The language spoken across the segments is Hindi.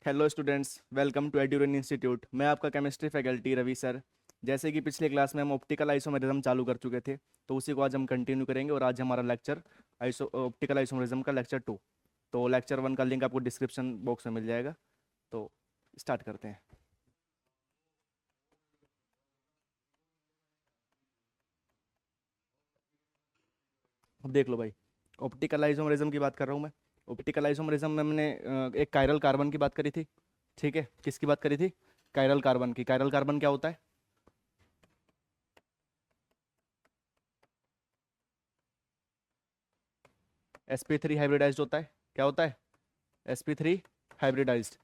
हेलो स्टूडेंट्स, वेलकम टू एड्यूरेन इंस्टीट्यूट। मैं आपका केमिस्ट्री फैकल्टी रवि सर। जैसे कि पिछले क्लास में हम ऑप्टिकल आइसोमेरिज्म चालू कर चुके थे, तो उसी को आज हम कंटिन्यू करेंगे। और आज हमारा लेक्चर ऑप्टिकल आइसोमेरिज्म का लेक्चर 2। तो लेक्चर 1 का लिंक आपको डिस्क्रिप्शन बॉक्स में मिल जाएगा। तो स्टार्ट करते हैं। अब देख लो भाई, ऑप्टिकल आइसोमेरिज्म की बात कर रहा हूँ मैं। ऑप्टिकल आइसोमेरिज्म में हमने एक कायरल कार्बन की बात करी थी। ठीक है, किसकी बात करी थी? कायरल कार्बन की। कायरल कार्बन क्या होता है? sp3 हाइब्रिडाइज्ड होता है। क्या होता है? sp3 hybridized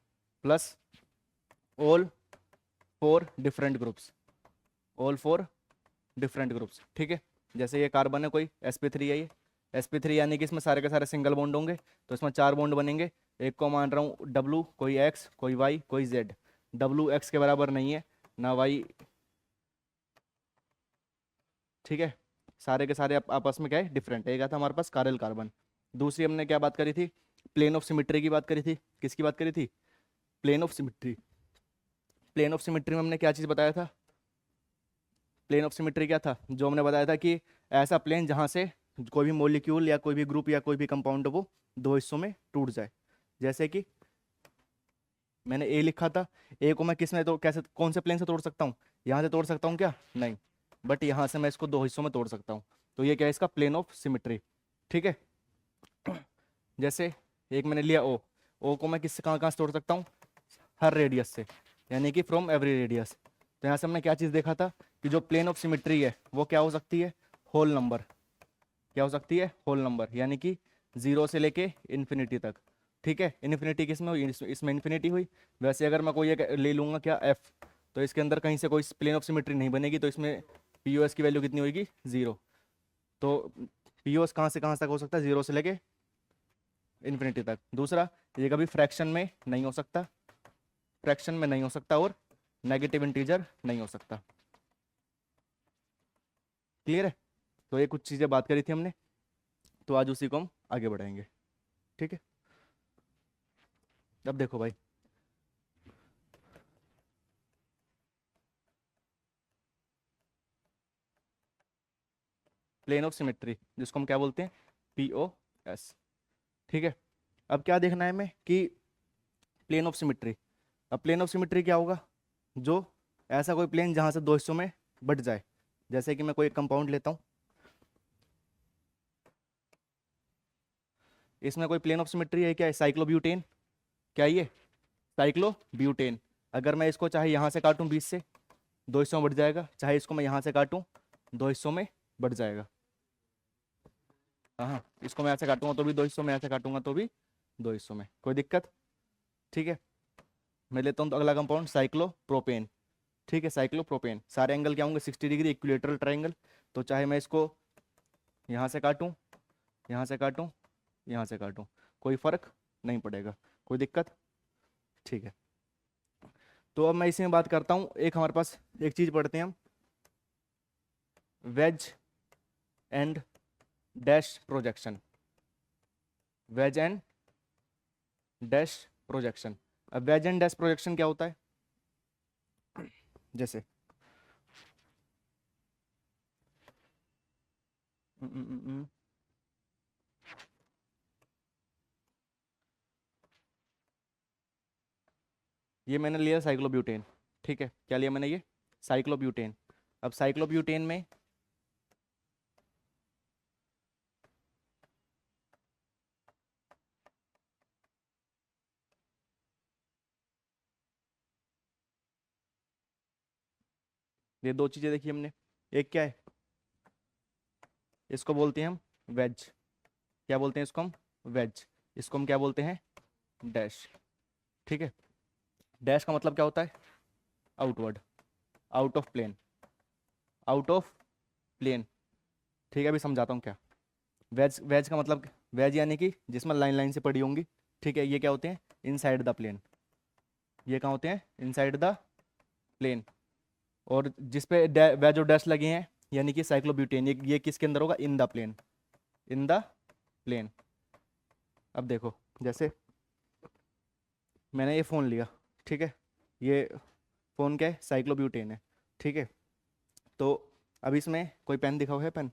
plus all four different groups. All four different groups, ठीक है। जैसे ये कार्बन है, कोई sp3 है, ये sp3 यानी कि इसमें सारे के सारे सिंगल बॉन्ड होंगे, तो इसमें चार बॉन्ड बनेंगे। एक को मान रहा हूँ W, कोई X, कोई Y, कोई Z। W X के बराबर नहीं है, ना Y। ठीक है, सारे के सारे आपस में क्या है? डिफरेंट है। एक था हमारे पास कारल कार्बन। दूसरी हमने क्या बात करी थी? प्लेन ऑफ सिमिट्री की बात करी थी। किसकी बात करी थी? Plane of symmetry. Plane of symmetry में हमने क्या चीज़ बताया था? प्लेन ऑफ सिमेट्री क्या था? जो हमने बताया था कि ऐसा प्लेन जहाँ से कोई भी मॉलिक्यूल या कोई भी ग्रुप या कोई भी कंपाउंड वो दो हिस्सों में टूट जाए। जैसे कि मैंने ए लिखा था। ए को मैं किस में तो कैसे, कौन से प्लेन से तोड़ सकता हूँ? यहाँ से तोड़ सकता हूँ क्या? नहीं। बट यहाँ से मैं इसको दो हिस्सों में तोड़ सकता हूँ। तो ये क्या है? इसका प्लेन ऑफ सिमेट्री। ठीक है। जैसे एक मैंने लिया ओ। ओ को मैं किससे कहाँ कहाँ से तोड़ सकता हूँ? हर रेडियस से, यानी कि फ्रॉम एवरी रेडियस। तो यहाँ से हमने क्या चीज़ देखा था कि जो प्लेन ऑफ सिमेट्री है वो क्या हो सकती है? Whole number. क्या हो सकती है? होल नंबर, यानी कि जीरो से लेके इन्फिनिटी तक। ठीक है, इन्फिनिटी किस में हुई? इसमें इन्फिनिटी हुई। वैसे अगर मैं कोई एक ले लूँगा क्या, एफ, तो इसके अंदर कहीं से कोई प्लेन ऑफ सिमेट्री नहीं बनेगी, तो इसमें पी ओ एस की वैल्यू कितनी होगी? जीरो। तो पी ओ एस कहाँ से तक हो सकता है? जीरो से लेके इन्फिनिटी तक। दूसरा, ये कभी फ्रैक्शन में नहीं हो सकता। फ्रैक्शन में नहीं हो सकता, और नेगेटिव इंटीजर नहीं हो सकता। क्लियर है? तो ये कुछ चीज़ें बात करी थी हमने, तो आज उसी को हम आगे बढ़ाएंगे। ठीक है। अब देखो भाई, प्लेन ऑफ सिमेट्री, जिसको हम क्या बोलते हैं? P O S. ठीक है। अब क्या देखना है हमें कि प्लेन ऑफ सिमेट्री। अब प्लेन ऑफ सिमेट्री क्या होगा? जो ऐसा कोई प्लेन जहां से दो हिस्सों में बट जाए। जैसे कि मैं कोई एक कंपाउंड लेता हूं, इसमें कोई प्लेन ऑफ सिमेट्री है। क्या है? साइक्लोब्यूटेन। क्या है ये? साइक्लोब्यूटेन। अगर मैं इसको चाहे यहाँ से काटूं 20 से, दो हिस्सों में बढ़ जाएगा। चाहे इसको मैं यहाँ से काटूं, दो हिस्सों में बढ़ जाएगा। हाँ हाँ, इसको मैं ऐसे काटूंगा तो भी दो हिस्सों में, ऐसे काटूंगा तो भी दो हिस्सों में। कोई दिक्कत? ठीक है। मैं लेता हूँ तो अगला कंपाउंड साइक्लोप्रोपेन। ठीक है, साइक्लोप्रोपेन। सारे एंगल क्या होंगे? 60 डिग्री, इक्विलेटरल ट्रायंगल। तो चाहे मैं इसको यहाँ से काटूं, यहाँ से काटूं, यहाँ से काटूं, कोई फर्क नहीं पड़ेगा। कोई दिक्कत? ठीक है। तो अब मैं इसी में बात करता हूँ। एक हमारे पास एक चीज़ पढ़ते हैं हम, wedge and dash projection. Wedge and dash projection. अब वेज एंड डैश प्रोजेक्शन क्या होता है? जैसे उम, उम, उम, उम, ये मैंने लिया साइक्लोब्यूटेन। ठीक है, क्या लिया मैंने? ये साइक्लोब्यूटेन। अब साइक्लोब्यूटेन में ये दो चीज़ें देखी हमने। एक क्या है? इसको बोलते हैं हम वेज। क्या बोलते हैं इसको हम? वेज। इसको हम क्या बोलते हैं? डैश। ठीक है। डैश का मतलब क्या होता है? Outward, out of plane, out of plane. ठीक है, अभी समझाता हूँ क्या। वेज, वेज का मतलब, वेज यानी कि जिसमें लाइन लाइन से पड़ी होंगी। ठीक है, ये क्या होते हैं? Inside the plane. ये कहाँ होते हैं? Inside the plane. और जिस पे वेज और डैश लगे हैं, यानी कि साइक्लोब्यूटेन, ये किसके अंदर होगा? In the plane. In the plane. अब देखो, जैसे मैंने ये फ़ोन लिया, ठीक है, ये फ़ोन क्या है, साइक्लोब्यूटेन है, ठीक है। तो अब इसमें कोई पेन दिखाओ, है पेन?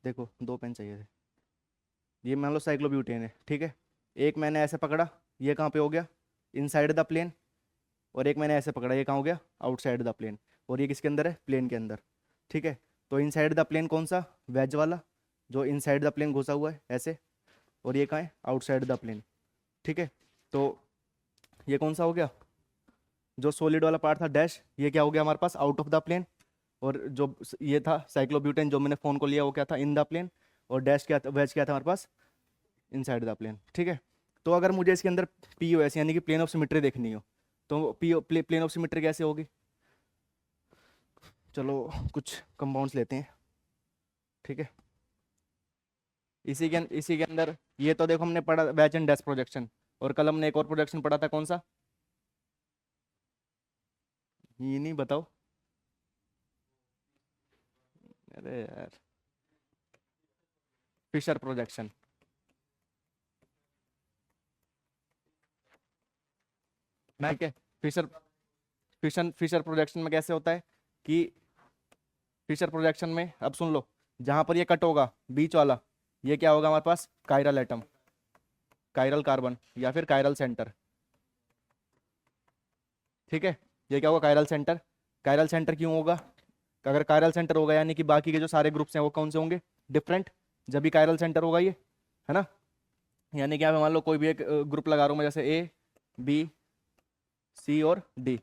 देखो, दो पेन चाहिए थे। ये मान लो साइक्लोब्यूटेन है, ठीक है। एक मैंने ऐसे पकड़ा, ये कहाँ पे हो गया, इनसाइड द प्लेन। और एक मैंने ऐसे पकड़ा, ये कहाँ हो गया, आउटसाइड द प्लेन। और ये किसके अंदर है, प्लेन के अंदर, ठीक है। तो इनसाइड द प्लेन कौन सा, वेज वाला, जो इनसाइड द प्लेन घुसा हुआ है ऐसे। और ये कहाँ है, आउटसाइड द प्लेन, ठीक है। तो ये कौन सा हो गया, जो सॉलिड वाला पार्ट था डैश, ये क्या हो गया हमारे पास, आउट ऑफ द प्लेन। और जो ये था साइक्लोब्यूटेन जो मैंने फ़ोन को लिया, वो क्या था, इन द प्लेन। और डैश क्या था, वेज क्या था हमारे पास, इनसाइड द प्लेन, ठीक है। तो अगर मुझे इसके अंदर पी ओ एस यानी कि प्लेन ऑफ सिमेट्री देखनी हो, तो प्लेन ऑफ सिमेट्री कैसे होगी। चलो कुछ कंपाउंड्स लेते हैं, ठीक है। इसी के अंदर ये तो देखो हमने पढ़ा वैच एंड डैश प्रोजेक्शन। और कल हमने एक और प्रोजेक्शन पढ़ा था, कौन सा, ये नहीं बताओ, अरे यार, फिशर प्रोजेक्शन। ठीक है। फिशर फिशर फिशर प्रोजेक्शन में कैसे होता है कि फिशर प्रोजेक्शन में, अब सुन लो, जहां पर ये कट होगा बीच वाला, ये क्या होगा हमारे पास, कायरल एटम, कायरल कार्बन या फिर कायरल सेंटर, ठीक है। ये क्या होगा, कायरल सेंटर। कायरल सेंटर क्यों होगा, अगर कायरल सेंटर होगा यानी कि बाकी के जो सारे ग्रुप्स हैं वो कौन से होंगे, डिफरेंट, जब भी कायरल सेंटर होगा ये, है ना। यानी कि यहाँ पे मान लो कोई भी एक ग्रुप लगा रहा हूँ मैं, जैसे ए, बी, सी और डी,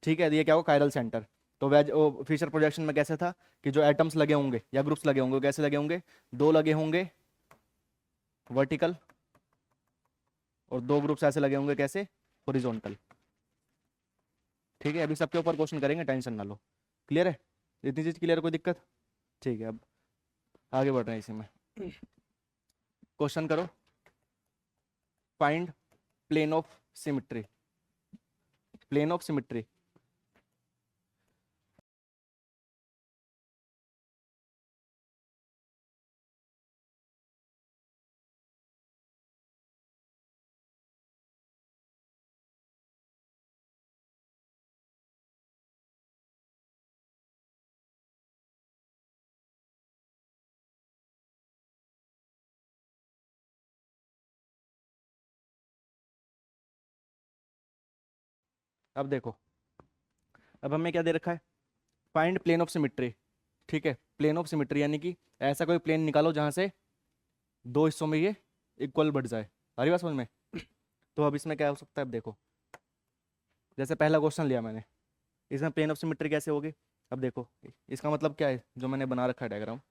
ठीक है। ये क्या होगा, कायरल सेंटर। तो वैज फिशर प्रोजेक्शन में कैसे था कि जो एटम्स लगे होंगे या ग्रुप्स लगे होंगे, वो कैसे लगे होंगे, दो लगे होंगे वर्टिकल, और दो ग्रुप्स ऐसे लगे होंगे कैसे, हॉरिजॉन्टल, ठीक है। अभी सबके ऊपर क्वेश्चन करेंगे, टेंशन ना लो। क्लियर है, इतनी चीज क्लियर, कोई दिक्कत, ठीक है। अब आगे बढ़ रहे हैं इसी में, क्वेश्चन करो, find plane of symmetry, plane of symmetry. अब देखो, अब हमें क्या दे रखा है, फाइंड प्लेन ऑफ सिमिट्री, ठीक है। प्लेन ऑफ सिमिट्री यानी कि ऐसा कोई प्लेन निकालो जहां से दो हिस्सों में ये इक्वल बढ़ जाए, आ रही बात समझ में। तो अब इसमें क्या हो सकता है, अब देखो, जैसे पहला क्वेश्चन लिया मैंने, इसमें प्लेन ऑफ सिमिट्री कैसे होगी। अब देखो, इसका मतलब क्या है, जो मैंने बना रखा है डायग्राम,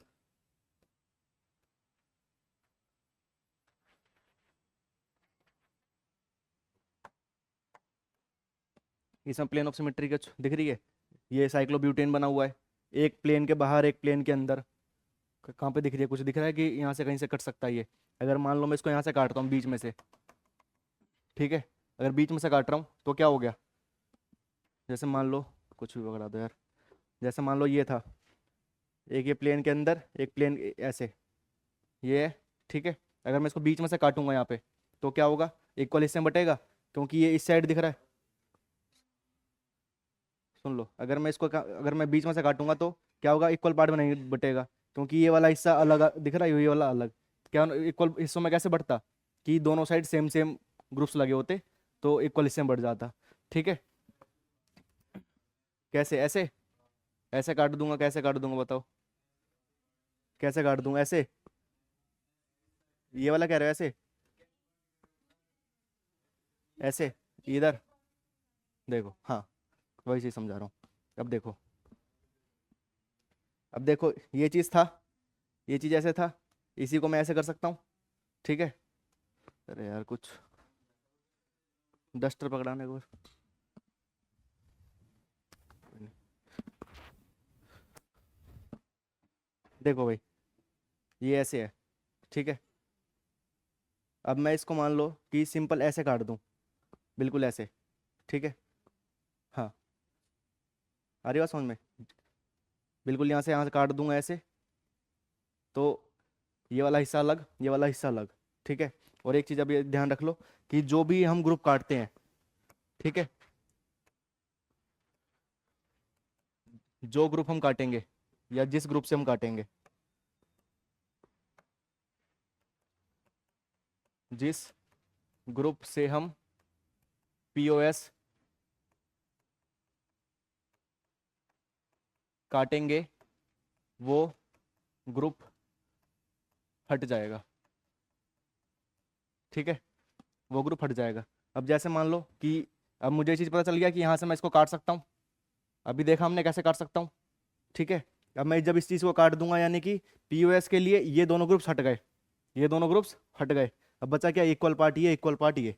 इसमें प्लेन ऑफ सिमिट्री का दिख रही है, ये साइक्लोब्यूटेन बना हुआ है, एक प्लेन के बाहर एक प्लेन के अंदर, कहाँ पे दिख रही है, कुछ दिख रहा है कि यहाँ से कहीं से कट सकता है ये। अगर मान लो मैं इसको यहाँ से काटता हूँ बीच में से, ठीक है, अगर बीच में से काट रहा हूँ तो क्या हो गया, जैसे मान लो, कुछ भी पकड़ा दो यार, जैसे मान लो ये था, एक ये प्लेन के अंदर एक प्लेन ऐसे, ये है, ठीक है। अगर मैं इसको बीच में से काटूंगा यहाँ पे, तो क्या होगा, इक्वल हिस्से में बटेगा, क्योंकि ये इस साइड दिख रहा है। सुन लो, अगर मैं इसको अगर मैं बीच में से काटूंगा तो क्या होगा, इक्वल पार्ट में नहीं बटेगा, क्योंकि ये वाला हिस्सा अलग दिख रहा है, ये वाला अलग। क्या इक्वल हिस्सों में कैसे बढ़ता, कि दोनों साइड सेम सेम ग्रुप्स लगे होते, तो इक्वल हिस्से में बढ़ जाता, ठीक है। कैसे, ऐसे, ऐसे काट दूंगा, कैसे काट दूंगा बताओ, कैसे काट दूंगा, ऐसे, ये वाला कह रहे हो ऐसे, ऐसे, इधर, देखो, हाँ, वही चीज समझा रहा हूँ। अब देखो, अब देखो, ये चीज था, ये चीज ऐसे था, इसी को मैं ऐसे कर सकता हूँ, ठीक है। अरे यार, कुछ डस्टर पकड़ाने को, देखो भाई, ये ऐसे है, ठीक है। अब मैं इसको मान लो कि सिंपल ऐसे काट दूं, बिल्कुल ऐसे, ठीक है। हाँ, आ रही बात समझ में, बिल्कुल यहाँ से काट दूंगा ऐसे, तो ये वाला हिस्सा अलग, ये वाला हिस्सा अलग, ठीक है। और एक चीज अभी ध्यान रख लो कि जो भी हम ग्रुप काटते हैं, ठीक है, जो ग्रुप हम काटेंगे या जिस ग्रुप से हम काटेंगे, जिस ग्रुप से हम पीओएस काटेंगे वो ग्रुप हट जाएगा, ठीक है, वो ग्रुप हट जाएगा। अब जैसे मान लो कि अब मुझे ये चीज़ पता चल गया कि यहाँ से मैं इसको काट सकता हूँ, अभी देखा हमने कैसे काट सकता हूँ, ठीक है। अब मैं जब इस चीज़ को काट दूंगा यानी कि पीओएस के लिए ये दोनों ग्रुप्स हट गए, ये दोनों ग्रुप्स हट गए। अब बचा क्या, इक्वल पार्ट ये, इक्वल पार्ट ये।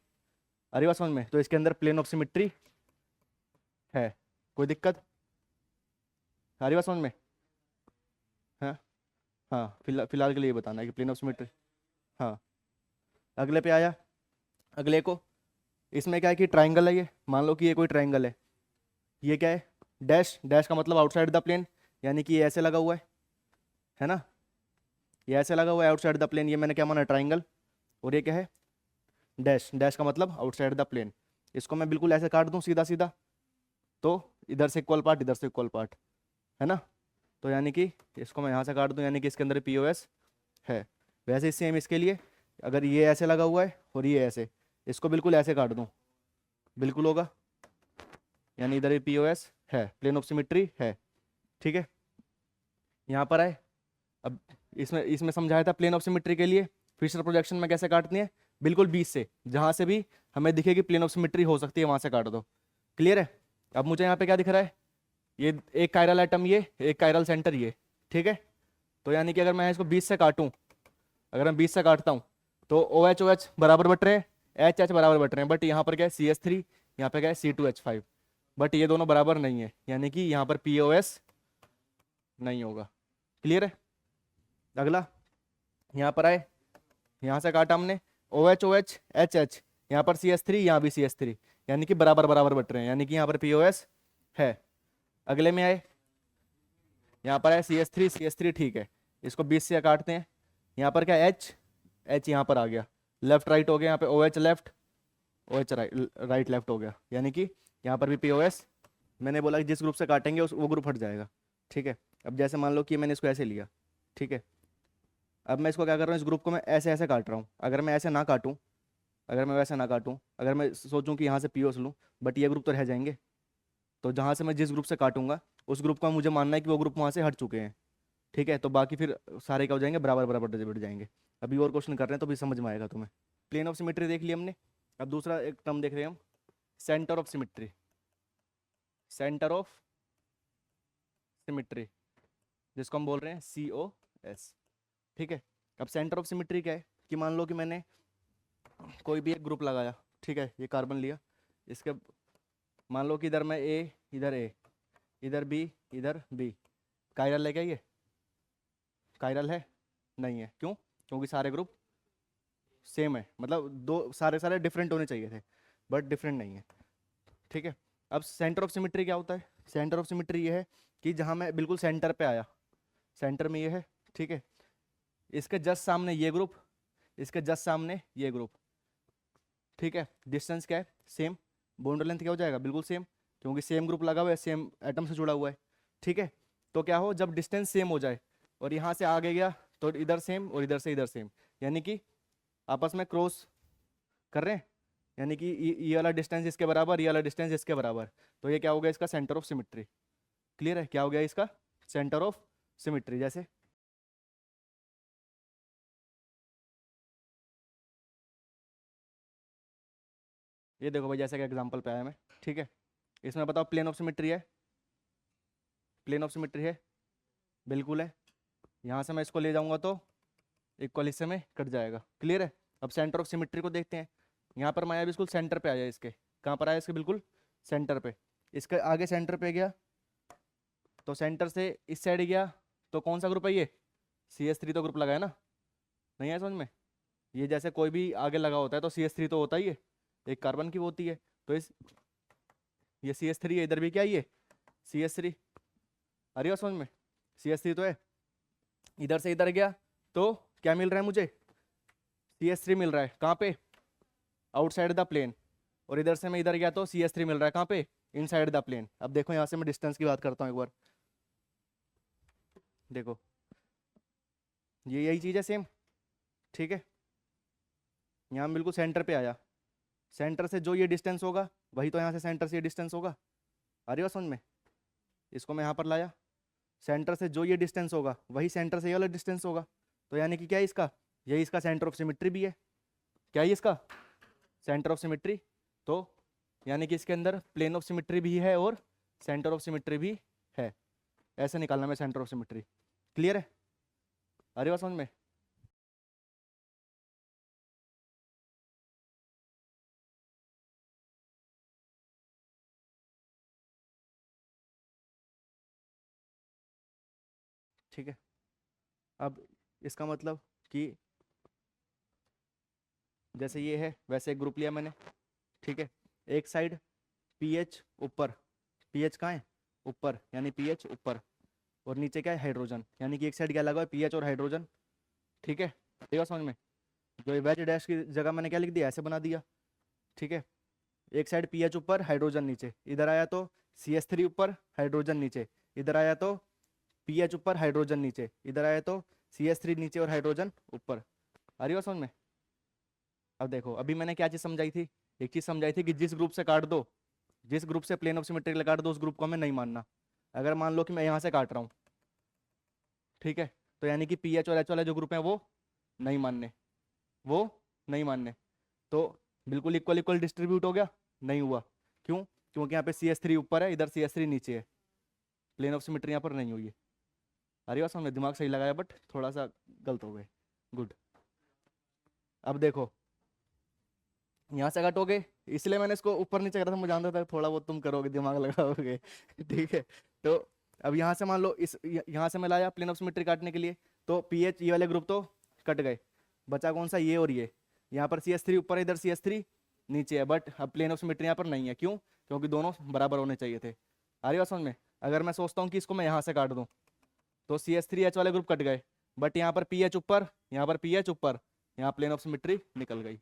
अरे बात समझ में, तो इसके अंदर प्लेन ऑफ सिमिट्री है, कोई दिक्कत? अरे बात समझ में, हाँ हाँ, फिलहाल के लिए ये बताना है कि प्लेन ऑफ सिमिट्री। हाँ, अगले पे आया, अगले को, इसमें क्या है कि ट्राइंगल है ये, मान लो कि ये कोई ट्राइंगल है, ये क्या है, डैश, डैश का मतलब आउटसाइड द प्लेन, यानी कि ये ऐसे लगा हुआ है ना, ये ऐसे लगा हुआ है आउटसाइड द प्लेन, ये मैंने क्या माना, ट्राइंगल। और ये क्या है, डैश, डैश का मतलब आउटसाइड द प्लेन। इसको मैं बिल्कुल ऐसे काट दूं सीधा सीधा, तो इधर से इक्वल पार्ट, इधर से इक्वल पार्ट, है ना। तो यानी कि इसको मैं यहाँ से काट दूं, यानी कि इसके अंदर पीओएस है। वैसे ही सेम इसके लिए, अगर ये ऐसे लगा हुआ है और ये ऐसे, इसको बिल्कुल ऐसे काट दूं, बिल्कुल होगा, यानी इधर ये पीओएस है, प्लेन ऑफ सिमिट्री है, ठीक है। यहाँ पर आए, अब इसमें इसमें समझाया था प्लेन ऑफ सिमिट्री के लिए फिशर प्रोजेक्शन में कैसे काटनी है, बिल्कुल बीच से, जहाँ से भी हमें दिखेगी प्लेन ऑफ सिमिट्री हो सकती है वहाँ से काट दो, क्लियर है। अब मुझे यहाँ पे क्या दिख रहा है, ये एक कायरल एटम, ये एक कायरल सेंटर, ये, ठीक है। तो यानी कि अगर मैं इसको 20 से काटूं, अगर मैं 20 से काटता हूं, तो ओ एच बराबर बट रहे हैं, एच एच बराबर बट रहे हैं, बट यहाँ पर क्या है CH3, यहाँ पे क्या है C2H5, बट ये दोनों बराबर नहीं है, यानी कि यहाँ पर POS नहीं होगा, क्लियर है। अगला, यहाँ पर आए, यहाँ से काटा हमने, OH HH, यहाँ पर CH3, यहाँ भी CH3, यानी कि बराबर बराबर बट रहे हैं, यानी कि यहाँ पर POS है। अगले में आए, यहाँ पर है CH3, ठीक है, इसको 20 से काटते हैं, यहाँ पर क्या H, H यहाँ पर आ गया, लेफ्ट राइट हो गया, यहाँ पे OH left, OH right left हो गया, यानी कि यहाँ पर भी POS, मैंने बोला कि जिस ग्रुप से काटेंगे उस वो ग्रुप हट जाएगा, ठीक है। अब जैसे मान लो कि मैंने इसको ऐसे लिया, ठीक है, अब मैं इसको क्या कर रहा हूँ, इस ग्रुप को मैं ऐसे ऐसे काट रहा हूँ, अगर मैं ऐसे ना काटूँ, अगर मैं वैसे ना काटूँ, अगर मैं सोचूं कि यहाँ से POS लूँ, बट ये ग्रुप तो रह जाएंगे, तो जहाँ से मैं जिस ग्रुप से काटूंगा उस ग्रुप का मुझे मानना है कि वो ग्रुप वहाँ से हट चुके हैं, ठीक है। तो बाकी फिर सारे क्या हो जाएंगे, बराबर बराबर बढ़ जाएंगे। अभी और क्वेश्चन कर रहे हैं तो भी समझ में आएगा तुम्हें। प्लेन ऑफ सिमिट्री देख लिया हमने, अब दूसरा एक टर्म देख रहे हैं हम, centre of symmetry, centre of symmetry, जिसको हम बोल रहे हैं COS, ठीक है। अब सेंटर ऑफ सिमिट्री क्या है कि मान लो कि मैंने कोई भी एक ग्रुप लगाया, ठीक है, ये कार्बन लिया, इसके मान लो कि इधर मैं A, इधर A, इधर B, इधर B, कायरल है क्या ये, कायरल है नहीं है, क्यों, क्योंकि सारे ग्रुप सेम है, मतलब दो सारे सारे डिफरेंट होने चाहिए थे, बट डिफरेंट नहीं है, ठीक है। अब सेंटर ऑफ सिमिट्री क्या होता है, सेंटर ऑफ सिमिट्री ये है कि जहाँ मैं बिल्कुल सेंटर पे आया, सेंटर में ये है, ठीक है, इसके जस्ट सामने ये ग्रुप, इसके जस्ट सामने ये ग्रुप, ठीक है, डिस्टेंस क्या है, सेम, बॉन्ड लेंथ क्या हो जाएगा, बिल्कुल सेम, क्योंकि सेम ग्रुप लगा हुआ है, सेम एटम से जुड़ा हुआ है, ठीक है। तो क्या हो, जब डिस्टेंस सेम हो जाए और यहाँ से आगे गया तो इधर सेम और इधर से इधर सेम, यानी कि आपस में क्रॉस कर रहे हैं, यानी कि ये वाला डिस्टेंस इसके बराबर, ये वाला डिस्टेंस इसके बराबर, तो ये क्या हो गया, इसका सेंटर ऑफ सिमिट्री, क्लियर है, क्या हो गया इसका सेंटर ऑफ सिमिट्री। जैसे ये देखो भाई, जैसे कि एग्जांपल पे आया मैं, ठीक है, इसमें बताओ प्लेन ऑफ सिमिट्री है, प्लेन ऑफ सिमिट्री है, बिल्कुल है, यहाँ से मैं इसको ले जाऊंगा तो इक्वल हिस्से में कट जाएगा, क्लियर है। अब सेंटर ऑफ सिमिट्री को देखते हैं, यहाँ पर मैं बिल्कुल सेंटर पे आया, इसके कहाँ पर आया, इसके बिल्कुल सेंटर पे, इसके आगे सेंटर पे गया, तो सेंटर से इस साइड गया, तो कौन सा ग्रुप है ये, CH3 तो ग्रुप लगा है ना, नहीं है समझ में, ये जैसे कोई भी आगे लगा होता है तो CH3 तो होता ही है, एक कार्बन की होती है, तो इस ये CH3 है, इधर भी क्या है ये CH3, अरे बात समझ में, CH3 तो है, इधर से इधर गया तो क्या मिल रहा है मुझे, CS3 मिल रहा है कहाँ पे, आउटसाइड द प्लेन, और इधर से मैं इधर गया तो CS3 मिल रहा है कहाँ पे, इनसाइड द प्लेन। अब देखो यहाँ से मैं डिस्टेंस की बात करता हूँ एक बार, देखो ये यही चीज़ है सेम, ठीक है। यहाँ बिल्कुल सेंटर पे आया, सेंटर से जो ये डिस्टेंस होगा वही तो यहाँ से सेंटर से ये डिस्टेंस होगा, आ रही हो समझ में। इसको मैं यहाँ पर लाया, सेंटर से जो ये डिस्टेंस होगा वही सेंटर से ये वाला डिस्टेंस होगा, तो यानी कि क्या है इसका, यही इसका सेंटर ऑफ सिमिट्री भी है। क्या है इसका सेंटर ऑफ सिमिट्री, तो यानी कि इसके अंदर प्लेन ऑफ सिमिट्री भी है और सेंटर ऑफ सिमिट्री भी है। ऐसे निकालना मैं सेंटर ऑफ सिमिट्री। क्लियर है, अरे बात समझ में। ठीक है, अब इसका मतलब कि जैसे ये है वैसे एक ग्रुप लिया मैंने, ठीक है। एक साइड पीएच ऊपर, पीएच कहाँ है ऊपर, यानी पीएच ऊपर, और नीचे क्या है हाइड्रोजन, यानी कि एक साइड क्या लगा है पीएच और हाइड्रोजन, ठीक है। देखो समझ में, जो ये वेज डैश की जगह मैंने क्या लिख दिया, ऐसे बना दिया, ठीक है। एक साइड पीएच ऊपर हाइड्रोजन नीचे, इधर आया तो CS3 ऊपर हाइड्रोजन नीचे, इधर आया तो पीएच ऊपर हाइड्रोजन नीचे, इधर आया तो CS3 नीचे और हाइड्रोजन ऊपर। आ रही हो समझ में। अब देखो अभी मैंने क्या चीज़ समझाई थी, एक चीज़ समझाई थी कि जिस ग्रुप से काट दो, जिस ग्रुप से प्लेन ऑफ सिमेट्री काट दो उस ग्रुप को हमें नहीं मानना। अगर मान लो कि मैं यहाँ से काट रहा हूँ, ठीक है, तो यानी कि पीएच और एच वाले जो ग्रुप हैं वो नहीं मानने, वो नहीं मानने, तो बिल्कुल इक्वल इक्वल डिस्ट्रीब्यूट हो गया, नहीं हुआ। क्यों, क्योंकि यहाँ पे CS3 ऊपर है, इधर CS3 नीचे है, प्लेन ऑफ सिमेट्री यहाँ पर नहीं हुई है। अरे बात समझ, दिमाग सही लगाया बट थोड़ा सा गलत हो गए। गुड। अब देखो यहाँ से कटोगे, इसलिए मैंने इसको ऊपर नीचे करा था, मुझे जानता था थोड़ा बहुत तुम करोगे दिमाग लगाओगे ठीक है। तो अब यहाँ से मान लो इस यहाँ से मैं लाया प्लेन ऑफ सिमेट्री काटने के लिए, तो पीएच ये वाले ग्रुप तो कट गए, बचा कौन सा, ये और ये। यहाँ पर CS3 ऊपर है, इधर CS3 नीचे है, बट अब प्लेन ऑफ सिमेट्री यहाँ पर नहीं है। क्यों, क्योंकि दोनों बराबर होने चाहिए थे। आ रही बात समझ में। अगर मैं सोचता हूँ कि इसको मैं यहाँ से काट दूँ तो CS3H वाले ग्रुप कट गए, बट यहाँ पर पीएच ऊपर, यहाँ पर पीएच ऊपर, यहाँ प्लेन ऑफ सिमेट्री निकल गई।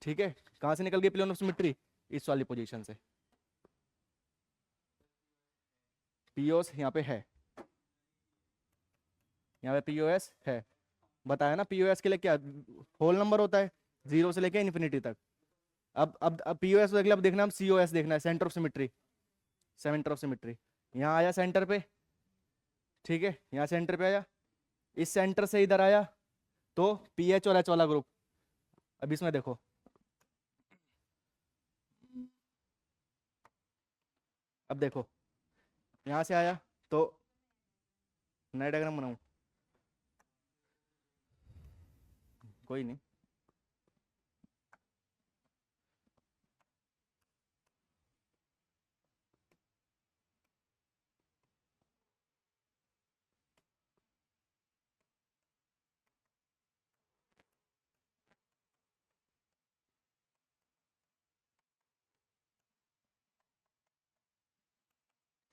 ठीक है, कहाँ से निकल गई प्लेन ऑफ सिमेट्री, इस वाली पोजीशन से। पीओस यहाँ पे है, यहाँ पे पीओएस है, बताया ना पीओएस के लिए क्या होल नंबर होता है, 0 से लेके इन्फिनिटी तक। अब पीओएस देख लिया, अब देखना हम COS देखना है, centre of symmetry, centre of symmetry. यहाँ आया सेंटर पे, ठीक है, यहाँ सेंटर पे आया, इस सेंटर से इधर आया तो पीएच और एच वाला ग्रुप। अब इसमें देखो अब देखो यहाँ से आया तो नया डायग्राम बनाऊं, कोई नहीं।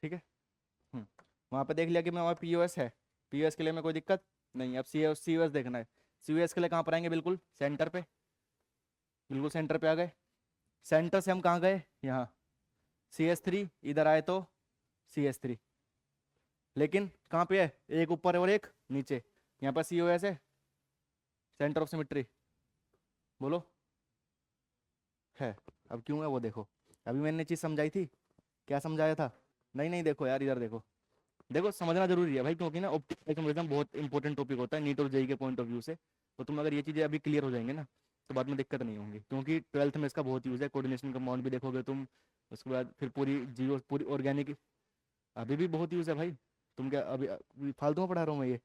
ठीक है, वहाँ पे देख लिया कि मैं वहाँ POS है, POS के लिए मैं कोई दिक्कत नहीं। अब COS देखना है, COS के लिए कहाँ पर आएंगे, बिल्कुल सेंटर पे, बिल्कुल सेंटर पे आ गए। सेंटर से हम कहाँ गए, यहाँ CS3, इधर आए तो CS3, लेकिन कहाँ पे है, एक ऊपर है और एक नीचे। यहाँ पर COS है, सेंटर ऑफ सिमेट्री, बोलो है। अब क्यों है वो देखो, अभी मैंने चीज़ समझाई थी, क्या समझाया था, नहीं नहीं देखो यार इधर देखो, देखो समझना जरूरी है भाई, क्योंकि ना ऑप्टिकल बहुत इंपॉर्टेंट टॉपिक होता है नीट और जेई के पॉइंट ऑफ व्यू से। तो तुम अगर ये चीज़ें अभी क्लियर हो जाएंगे ना तो बाद में दिक्कत नहीं होंगी, क्योंकि 12th में इसका बहुत यूज़ है, कोऑर्डिनेशन कंपाउंड भी देखोगे तुम, उसके बाद फिर पूरी जीरो पूरी ऑर्गेनिक, अभी भी बहुत यूज़ है भाई। तुम क्या अभी फालतू में पढ़ा रहा हूँ मैं ये,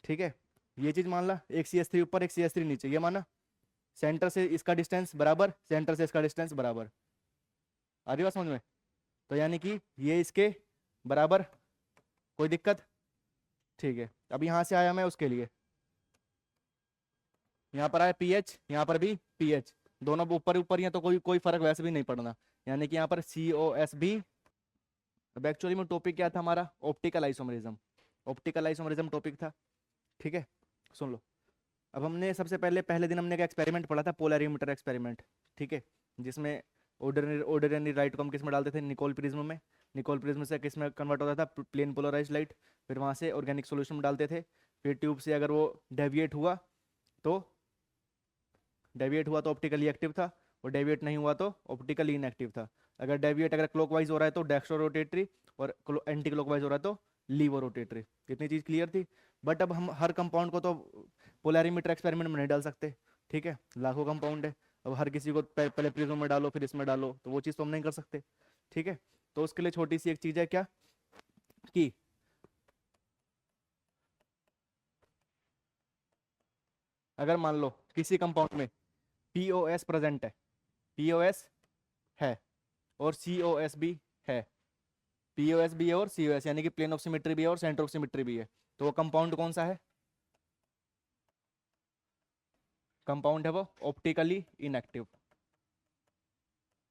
ठीक है। ये चीज़ मान ला, एक CS3 ऊपर एक CS3 नीचे, ये माना सेंटर से इसका डिस्टेंस बराबर, सेंटर से इसका डिस्टेंस बराबर, आ रही बात समझ में। तो यानी कि ये इसके बराबर, कोई दिक्कत, ठीक है। अब यहाँ से आया मैं उसके लिए, यहाँ पर आया पीएच, यहाँ पर भी पीएच, दोनों ऊपर ऊपर ही हैं तो कोई कोई फर्क वैसे भी नहीं पड़ना, यानी कि यहाँ पर COS भी। अब एक्चुअली में टॉपिक क्या था हमारा, optical isomerism, optical isomerism topic था, ठीक है। सुन लो, अब हमने सबसे पहले दिन हमने एक एक्सपेरिमेंट पढ़ा था, पोलैरिमीटर एक्सपेरिमेंट, ठीक है, जिसमें ऑर्डिनरी लाइट को हम किस में डालते थे, निकोल प्रिज्म में, निकोल प्रिज्म से किस में कन्वर्ट होता था, प्लेन पोलराइज्ड लाइट, फिर वहाँ से ऑर्गेनिक सॉल्यूशन में डालते थे, फिर ट्यूब से अगर वो डेविएट हुआ तो ऑप्टिकली एक्टिव था, और डेविएट नहीं हुआ तो ऑप्टिकली इनएक्टिव था। अगर क्लॉकवाइज हो रहा है तो डेक्स्ट्रो रोटेटरी, और एंटी क्लॉकवाइज हो रहा है तो लीवो रोटेटरी। इतनी चीज़ क्लियर थी। बट अब हम हर कंपाउंड को तो पोलैरिमीटर एक्सपेरिमेंट में नहीं डाल सकते, ठीक है, लाखों कंपाउंड है, अब हर किसी को पहले प्रिज्म में डालो फिर इसमें डालो, तो वो चीज़ तो हम नहीं कर सकते, ठीक है। तो उसके लिए छोटी सी एक चीज़ है, क्या कि अगर मान लो किसी कंपाउंड में पीओएस प्रेजेंट है, पीओएस है और सीओएस भी है, पीओएस भी है और सीओएस, यानी कि प्लेन ऑफ सिमेट्री भी है और सेंटर ऑफ सिमेट्री भी है, तो वो कंपाउंड कौन सा है? कंपाउंड है वो ऑप्टिकली इनएक्टिव,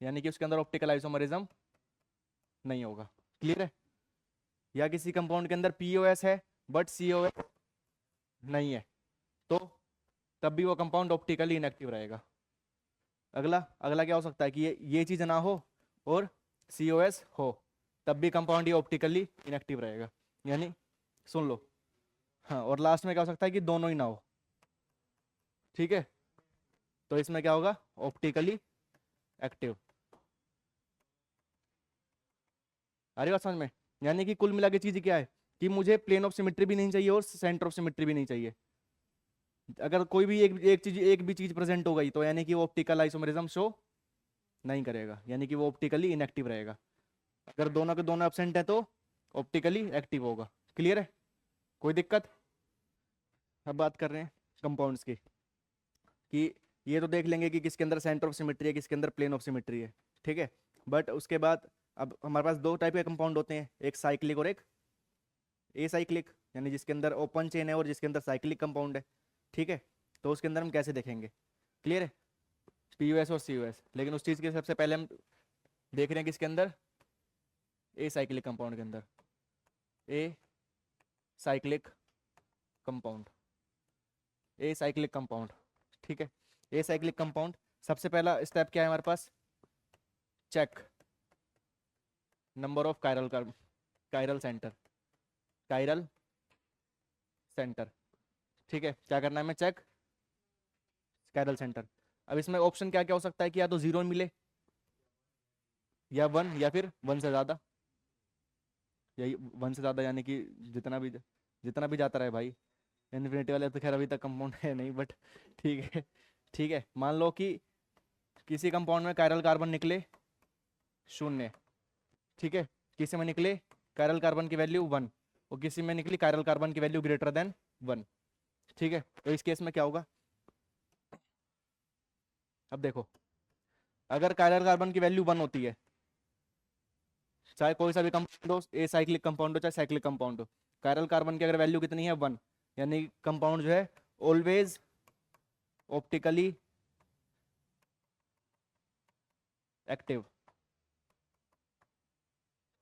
यानी कि उसके अंदर ऑप्टिकल आइसोमरिज्म नहीं होगा। क्लियर है? या किसी कंपाउंड के अंदर पीओएस है बट सीओएस नहीं है, तो तब भी वो कंपाउंड ऑप्टिकली इनएक्टिव रहेगा। अगला अगला क्या हो सकता है कि ये चीज ना हो और सीओएस हो, तब भी कंपाउंड ये ऑप्टिकली इनएक्टिव रहेगा, यानी सुन लो, हाँ, और लास्ट में क्या हो सकता है कि दोनों ही ना हो, ठीक है, तो इसमें क्या होगा? Optically active. आ रही बात समझ में? यानी कि कुल मिला के चीज क्या है कि मुझे प्लेन ऑफ सिमेट्री भी नहीं चाहिए और सेंटर ऑफ सिमेट्री भी नहीं चाहिए। अगर कोई भी एक भी चीज प्रेजेंट हो गई तो यानी कि वो ऑप्टिकल आइसोमरिज्म शो नहीं करेगा, यानी कि वो ऑप्टिकली इनएक्टिव रहेगा। अगर दोनों के दोनों एब्सेंट है तो ऑप्टिकली एक्टिव होगा। क्लियर है? कोई दिक्कत? अब बात कर रहे हैं कंपाउंड्स की, कि ये तो देख लेंगे कि किसके अंदर सेंटर ऑफ सिमेट्री है, किसके अंदर प्लेन ऑफ सिमेट्री है, ठीक है। बट उसके बाद अब हमारे पास दो टाइप के कंपाउंड होते हैं, एक साइक्लिक और एक एसाइक्लिक, यानी जिसके अंदर ओपन चेन है और जिसके अंदर साइक्लिक कंपाउंड है, ठीक है। तो उसके अंदर हम कैसे देखेंगे? क्लियर है? पीयूएस और सीयूएस, लेकिन उस चीज़ के सबसे पहले हम देख रहे हैं किसके अंदर? ए साइक्लिक कंपाउंड के अंदर, a cyclic compound, a cyclic compound, ठीक है। ए साइक्लिक कंपाउंड, सबसे पहला स्टेप क्या है हमारे पास? Check number of chiral centre, chiral centre, ठीक है। क्या करना है हमें? Check chiral centre. अब इसमें ऑप्शन क्या क्या हो सकता है कि या तो जीरो मिले, या वन, या फिर वन से ज्यादा, यही वन से ज्यादा, यानी कि जितना भी जाता रहे भाई। इन्फिनिटी वाले तो खैर अभी तक कंपाउंड है नहीं, बट ठीक है, ठीक है। मान लो कि किसी कंपाउंड में कायरल कार्बन निकले 0, ठीक है, किसी में निकले कायरल कार्बन की वैल्यू 1 और किसी में निकली कायरल कार्बन की वैल्यू ग्रेटर देन 1, ठीक है। तो इस केस में क्या होगा? अब देखो, अगर कायरल कार्बन की वैल्यू 1 होती है, चाहे कोई सा भी कंपाउंड हो, ए साइक्लिक कंपाउंड हो चाहे साइक्लिक कंपाउंड हो, कायरल कार्बन की अगर वैल्यू कितनी है? 1, यानी कंपाउंड जो है ऑलवेज ऑप्टिकली एक्टिव,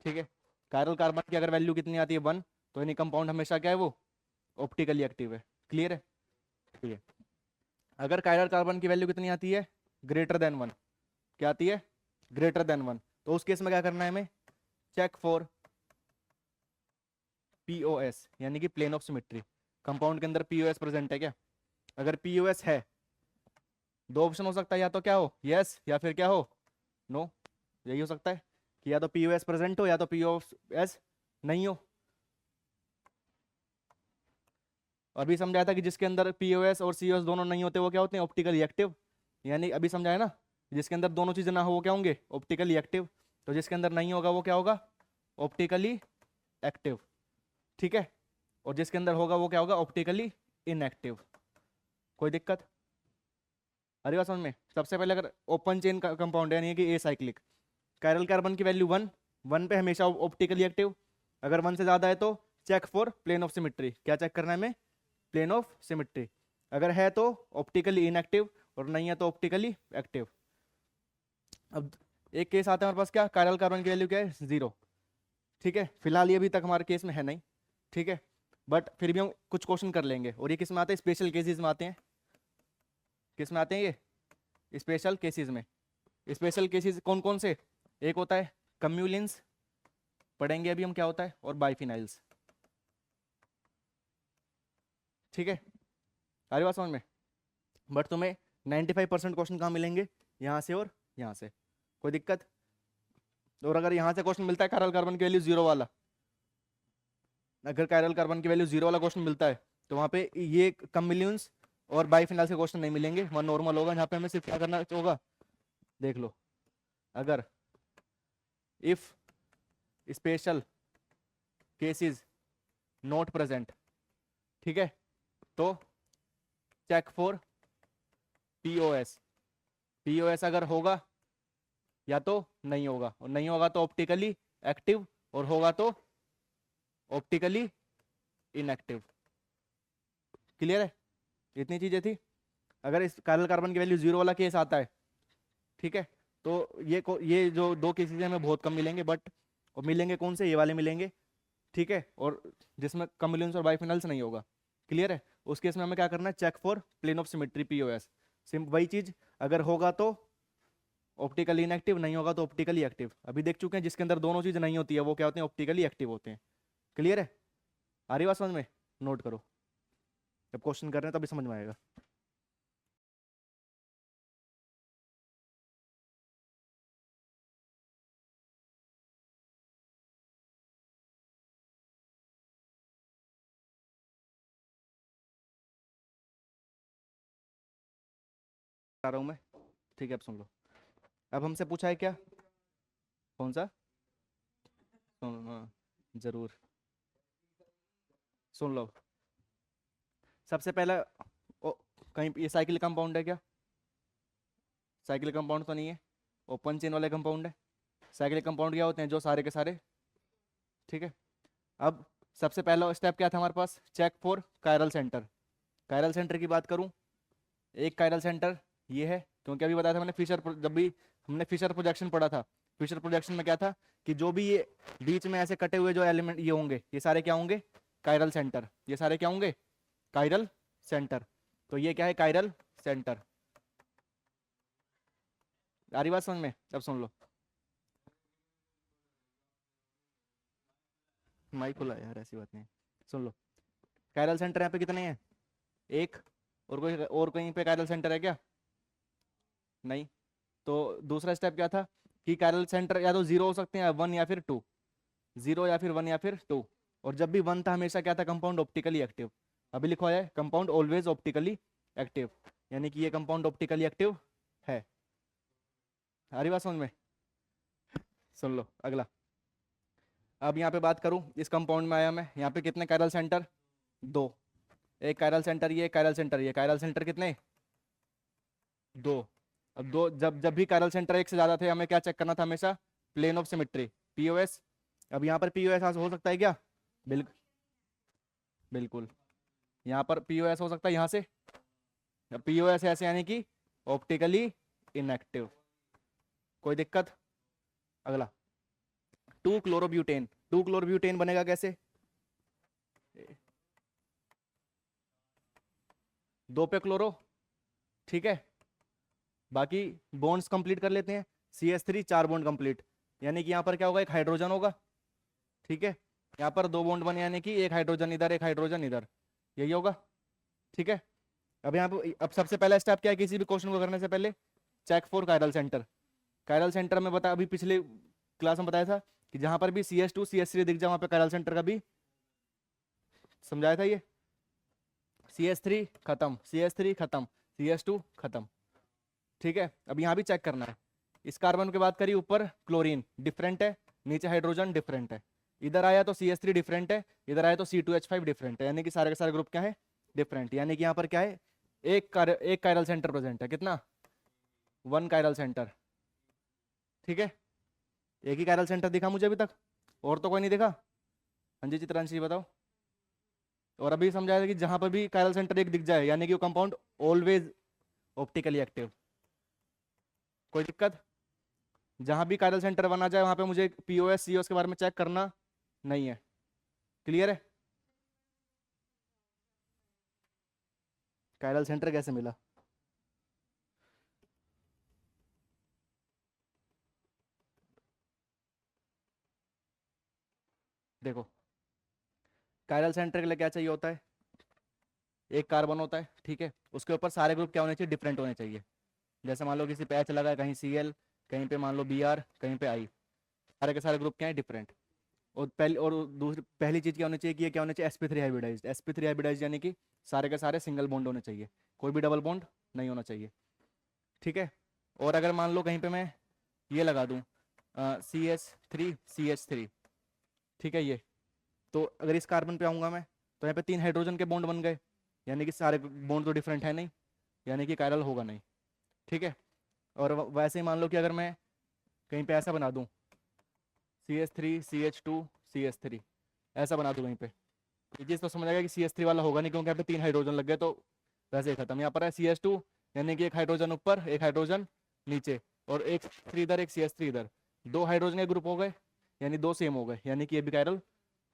ठीक है। कायरल कार्बन की अगर वैल्यू कितनी आती है? 1, तो यानी कंपाउंड हमेशा क्या है? वो ऑप्टिकली एक्टिव है। क्लियर है? ठीक है। अगर कायरल कार्बन की वैल्यू कितनी आती है? Greater than 1। क्या आती है? Greater than 1। तो उस केस में क्या करना है हमें? चेक फॉर पीओएस, यानी कि प्लेन ऑफ सिमेट्री। कंपाउंड के अंदर पीओएस प्रेजेंट है क्या? अगर पीओएस है, दो ऑप्शन हो सकता है, या तो क्या हो? यस, या फिर क्या हो? नो। यही हो सकता है कि या तो पीओएस प्रेजेंट हो या तो पीओएस नहीं हो। अभी समझाया था कि जिसके अंदर पीओएस और सीओएस दोनों नहीं होते वो क्या होते हैं? Optically active. यानी अभी समझाया ना, जिसके अंदर दोनों चीजें ना हो वो क्या होंगे? Optically active. तो जिसके अंदर नहीं होगा वो क्या होगा? ऑप्टिकली एक्टिव, ठीक है। और जिसके अंदर होगा वो क्या होगा? Optically inactive. कोई दिक्कत? अरे बात समझ में? सबसे पहले अगर ओपन चेन का कंपाउंड है, यानी कि ए साइक्लिक, कायरल कार्बन की वैल्यू 1, 1 पे हमेशा ऑप्टिकली एक्टिव। अगर 1 से ज्यादा है तो check for plane of symmetry. क्या चेक करना है हमें? Plane of symmetry. अगर है तो ऑप्टिकली इनएक्टिव और नहीं है तो ऑप्टिकली एक्टिव। अब एक केस आता है हमारे पास, क्या? कायरल कार्बन की वैल्यू क्या है? 0, ठीक है। फिलहाल ये अभी तक हमारे केस में है नहीं, ठीक है, बट फिर भी हम कुछ क्वेश्चन कर लेंगे। और ये किस में आते हैं? स्पेशल केसेस में आते हैं, किस में आते हैं ये? स्पेशल केसेस में। स्पेशल केसेस कौन कौन से? एक होता है कम्युलिन्स, पढ़ेंगे अभी हम क्या होता है, और बाइफिनाइल्स। ठीक है, आ रही बात समझ में? बट तुम्हें 95% क्वेश्चन कहाँ मिलेंगे? यहाँ से और यहाँ से। कोई दिक्कत? और अगर यहाँ से क्वेश्चन मिलता है कायरल कार्बन की वैल्यू जीरो वाला, अगर कायरल कार्बन की वैल्यू जीरो वाला क्वेश्चन मिलता है तो वहाँ पे ये कम्युलिन्स और बाइफिनाइल्स के क्वेश्चन नहीं मिलेंगे, वहाँ नॉर्मल होगा। यहाँ पे हमें सिर्फ क्या करना होगा, देख लो, अगर if special cases not present, ठीक है, तो चेक फॉर पीओएस। पीओएस अगर होगा या तो नहीं होगा, और नहीं होगा तो ऑप्टिकली एक्टिव, और होगा तो ऑप्टिकली इनएक्टिव। क्लियर है? इतनी चीजें थी। अगर इस कायरल कार्बन की वैल्यू जीरो वाला केस आता है, ठीक है, तो ये जो दो केसेस हमें बहुत कम मिलेंगे, बट और मिलेंगे कौन से? ये वाले मिलेंगे, ठीक है, और जिसमें कम्युलेंस और बाइफिनाइल्स नहीं होगा। क्लियर है? उस केस में हमें क्या करना है? Check for plane of symmetry, POS. सिम वही चीज, अगर होगा तो ऑप्टिकली इनएक्टिव, नहीं होगा तो ऑप्टिकली एक्टिव। अभी देख चुके हैं जिसके अंदर दोनों चीज नहीं होती है वो क्या होते हैं? ऑप्टिकली एक्टिव होते हैं। क्लियर है? आ रही बात समझ में? नोट करो, जब क्वेश्चन कर रहे हैं तभी समझ में आएगा। आ रहा हूँ मैं, ठीक है, अब सुन लो। अब हमसे पूछा है क्या? कौन सा? हाँ, जरूर सुन लो। सबसे पहला, ओ, कहीं ये साइकिल कंपाउंड है क्या? साइकिल कंपाउंड तो नहीं है, ओपन चेन वाले कंपाउंड है। साइकिल कंपाउंड क्या होते हैं? जो सारे के सारे, ठीक है। अब सबसे पहला स्टेप क्या था हमारे पास? Check for chiral centre. Chiral centre की बात करूं, एक कायरल सेंटर ये है, क्योंकि अभी बताया था मैंने जब भी हमने फिशर प्रोजेक्शन पढ़ा था, फिशर प्रोजेक्शन में क्या था कि जो भी ये बीच में ऐसे कटे हुए जो एलिमेंट ये होंगे, ये सारे क्या होंगे? Chiral centre. ये सारे क्या होंगे? Chiral centre. तो ये क्या है? Chiral centre. आ रही बात समझ में? अब सुन लो। माइक खुला है यार, ऐसी बात नहीं है। सुन लो, कायरल सेंटर यहाँ पे कितने हैं? एक। और कोई और कहीं पे कायरल सेंटर है क्या? नहीं। तो दूसरा स्टेप क्या था कि कायरल सेंटर या तो जीरो हो सकते हैं, वन या फिर टू। जीरो या फिर वन या फिर टू। और जब भी वन था हमेशा क्या था? Compound optically active. अभी लिखा है कंपाउंड ऑलवेज ऑप्टिकली एक्टिव, यानी कि ये कंपाउंड ऑप्टिकली एक्टिव है। आ रही बात समझ में? सुन लो अगला। अब यहाँ पे बात करूँ, इस कंपाउंड में आया मैं, यहाँ पे कितने कायरल सेंटर? दो। एक कायरल सेंटर ये, कायरल सेंटर ये। कायरल सेंटर कितने? दो। अब दो, जब जब भी कायरल सेंटर एक से ज्यादा थे हमें क्या चेक करना था हमेशा? Plane of symmetry, POS. अब यहाँ पर पीओएस हो सकता है क्या? बिल्कुल, बिल्कुल। यहाँ पर पीओएस हो सकता है यहाँ से। पीओएस ऐसे यानी कि ऑप्टिकली इनएक्टिव। कोई दिक्कत? अगला, टू क्लोरोब्यूटेन। टू क्लोरोब्यूटेन बनेगा कैसे? दो पे क्लोरो, ठीक है। बाकी बॉन्ड्स कंप्लीट कर लेते हैं। CH3 चार बॉन्ड कंप्लीट, यानी कि यहाँ पर क्या होगा? एक हाइड्रोजन होगा, ठीक है। यहाँ पर दो बॉन्ड बने, यानी कि एक हाइड्रोजन इधर, एक हाइड्रोजन इधर, यही होगा, ठीक है। अब यहाँ पे अब सबसे पहला स्टेप क्या है किसी भी क्वेश्चन को करने से पहले? Check for chiral centre. Chiral centre में बता, अभी पिछले क्लास में बताया था कि जहां पर भी CH2 CH3 दिख जाए वहां पे कायरल सेंटर का भी समझाया था। ये CH3 खत्म, CH3 खत्म, CH2 खत्म, ठीक है। अब यहाँ भी चेक करना है। इस कार्बन की बात करी, ऊपर क्लोरीन डिफरेंट है, नीचे हाइड्रोजन डिफरेंट है। इधर आया तो CH3 डिफरेंट है, इधर आया तो C2H5 डिफरेंट है, यानी कि सारे के सारे ग्रुप क्या है? डिफरेंट। यानी कि यहाँ पर क्या है? एक कायरल सेंटर प्रेजेंट है। कितना? वन कायरल सेंटर, ठीक है। एक ही कायरल सेंटर दिखा मुझे अभी तक, और तो कोई नहीं दिखा। हाँ जी चित्रांशी बताओ। और अभी समझाया कि जहां पर भी कायरल सेंटर एक दिख जाए यानी कि वो कंपाउंड ऑलवेज ऑप्टिकली एक्टिव। कोई दिक्कत? जहां भी कायरल सेंटर बना जाए वहां पे मुझे पीओएस सीओएस के बारे में चेक करना नहीं है। क्लियर है? कायरल सेंटर कैसे मिला? देखो कायरल सेंटर के लिए क्या चाहिए होता है, एक कार्बन होता है, ठीक है, उसके ऊपर सारे ग्रुप क्या होने चाहिए, डिफरेंट होने चाहिए। जैसे मान लो किसी पे एच लगा है, कहीं सी एल, कहीं पे मान लो बी आर, कहीं पे आई, सारे के सारे ग्रुप क्या है, डिफरेंट। और पहली और दूसरी पहली चीज क्या होनी चाहिए कि ये क्या होना चाहिए, sp3 हाइब्रिडाइज्ड। sp3 हाइब्रिडाइज्ड यानी कि सारे के सारे सिंगल बॉन्ड होने चाहिए, कोई भी डबल बॉन्ड नहीं होना चाहिए, ठीक है। और अगर मान लो कहीं पे मैं ये लगा दूं CH3 CH3, ठीक है, ये तो अगर इस कार्बन पे आऊंगा मैं तो यहाँ पे 3 हाइड्रोजन के बॉन्ड बन गए, यानी कि सारे बॉन्ड तो डिफरेंट है नहीं, यानी कि कायरल होगा नहीं, ठीक है। और वैसे ही मान लो कि अगर मैं कहीं पे ऐसा बना दूं CH3 CH2 CH3, ऐसा बना दूं कहीं पे, ये चीज़ तो समझ आएगा कि CH3 वाला होगा नहीं, क्योंकि यहाँ पे 3 हाइड्रोजन लग गए तो वैसे ही खत्म। यहाँ पर है CH2, यानी कि एक हाइड्रोजन ऊपर एक हाइड्रोजन नीचे, और एक CH3 इधर एक CH3 इधर, 2 हाइड्रोजन के ग्रुप हो गए, यानी 2 सेम हो गए, यानी कि ये भी कायरल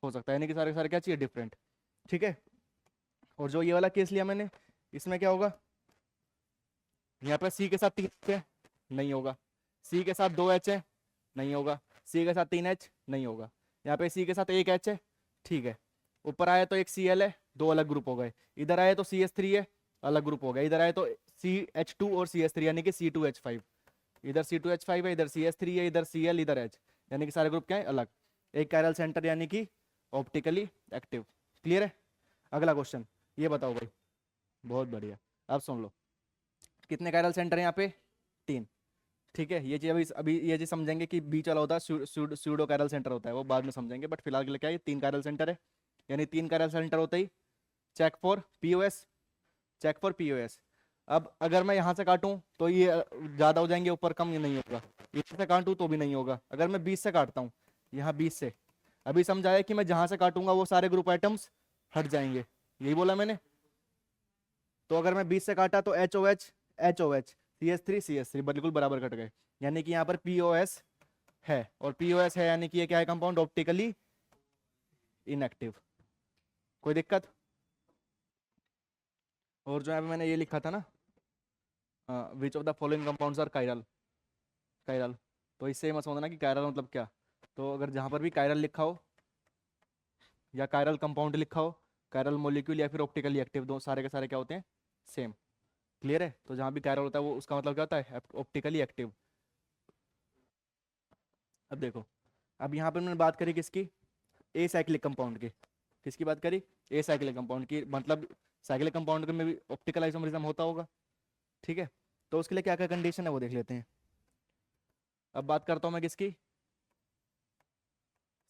हो सकता है, यानी कि सारे के सारे क्या चाहिए, डिफरेंट, ठीक है। और जो ये वाला केस लिया मैंने, इसमें क्या होगा, यहाँ पे C के साथ 3 H है, नहीं होगा, C के साथ 2 H है, नहीं होगा, C के साथ 3 H नहीं होगा, यहाँ पे C के साथ 1 H है, ठीक है। ऊपर आया तो एक Cl है, 2 अलग ग्रुप हो गए, इधर आए तो CH3 है, अलग ग्रुप हो गया, इधर आए तो CH2 और CH3 यानी कि C2H5, इधर C2H5 है, इधर CH3 है, इधर Cl, इधर H, यानी कि सारे ग्रुप क्या है, अलग। एक कायरल सेंटर यानी कि ऑप्टिकली एक्टिव। क्लियर है। अगला क्वेश्चन, ये बताओ भाई। बहुत बढ़िया। अब सुन लो, कितने कायरल सेंटर है यहाँ पे, 3, ठीक है। ये चीज अभी ये चीज समझेंगे कि बीच वाला होता है सूडो कायरल सेंटर होता है, वो बाद में समझेंगे, बट फिलहाल के लिए क्या है, 3 कायरल सेंटर है, यानी 3 कायरल सेंटर होते ही check for POS, check for POS. अब अगर मैं यहाँ से काटूं तो ये ज्यादा हो जाएंगे, ऊपर कम ये नहीं होगा, यहाँ से काटूं तो भी नहीं होगा। अगर मैं 20 से काटता हूँ, यहाँ 20 से, अभी समझाया कि मैं जहां से काटूंगा वो सारे ग्रुप आइटम्स हट जाएंगे, यही बोला मैंने। तो अगर मैं 20 से काटा तो HOH CH3 बिल्कुल बराबर कट गए, यानी कि यहाँ पर POS है, और POS है यानी कि ये क्या है, कंपाउंड ऑप्टिकली इनएक्टिव। कोई दिक्कत। और जो है मैंने ये लिखा था ना, which of the following compounds are chiral, chiral, तो इससे मत समझना कि कायरल मतलब क्या। तो अगर जहां पर भी कायरल लिखा हो या कायरल कंपाउंड लिखा हो, कायरल मॉलिक्यूल या फिर ऑप्टिकली एक्टिव, दो सारे के सारे क्या होते हैं, सेम। क्लियर है। तो जहां भी कायरल होता है वो उसका मतलब क्या होता है, ऑप्टिकली एक्टिव। अब देखो, अब यहाँ पर मैंने बात करी किसकी, ए साइक्लिक कंपाउंड की। किसकी बात करी, ए साइक्लिक कंपाउंड की, मतलब साइक्लिक कंपाउंड में भी ऑप्टिकल आइसोमरिज्म होता होगा, ठीक है। तो उसके लिए क्या क्या कंडीशन है वो देख लेते हैं। अब बात करता हूं मैं किसकी,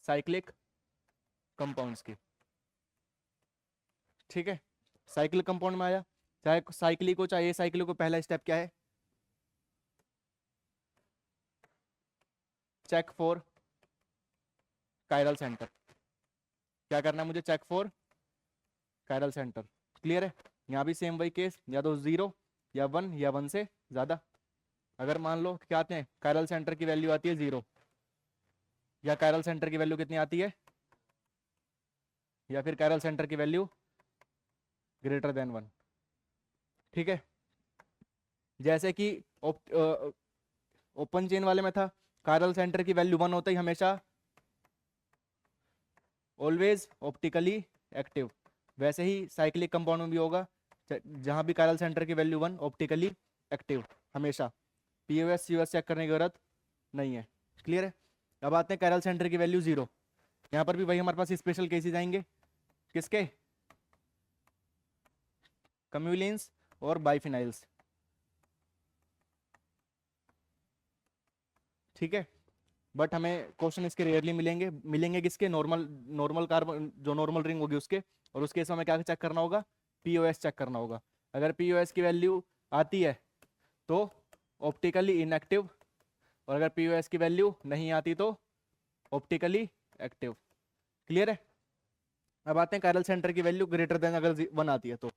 साइक्लिक कंपाउंड्स की, ठीक है। साइक्लिक कंपाउंड में आया, चाहे साइक्लिक हो चाहे ए साइक्लिक हो, पहला स्टेप क्या है, चेक फॉर कायरल सेंटर। क्या करना है मुझे, check for chiral centre. Clear है। यहाँ भी सेम वही केस, या तो 0 या 1 या 1 से ज्यादा। अगर मान लो क्या आते हैं, कायरल सेंटर की वैल्यू आती है 0, या कायरल सेंटर की वैल्यू कितनी आती है, या फिर कायरल सेंटर की वैल्यू ग्रेटर देन 1, ठीक है। जैसे कि ओपन चेन वाले में था, कायरल सेंटर की वैल्यू 1 होता ही हमेशा ऑलवेज ऑप्टिकली एक्टिव, वैसे ही साइक्लिक कंपाउंड में भी होगा, जहां भी कायरल सेंटर की वैल्यू 1 ऑप्टिकली एक्टिव हमेशा, POS COS चेक करने की जरूरत नहीं है। क्लियर है। अब आते हैं कायरल सेंटर की वैल्यू 0, यहाँ पर भी वही हमारे पास स्पेशल केसेस आएंगे, किसके, कम्युलिन्स और बाइफिनाइल्स, ठीक है। बट हमें क्वेश्चन इसके रेयरली मिलेंगे, मिलेंगे किसके, नॉर्मल, नॉर्मल कार्बन जो नॉर्मल रिंग होगी उसके, और उस केस में हमें क्या चेक करना होगा, POS चेक करना होगा। अगर POS की वैल्यू आती है तो ऑप्टिकली इनएक्टिव, और अगर POS की वैल्यू नहीं आती तो ऑप्टिकली एक्टिव। क्लियर है। अब आते हैं कायरल सेंटर की वैल्यू ग्रेटर देन अगर 1 आती है तो,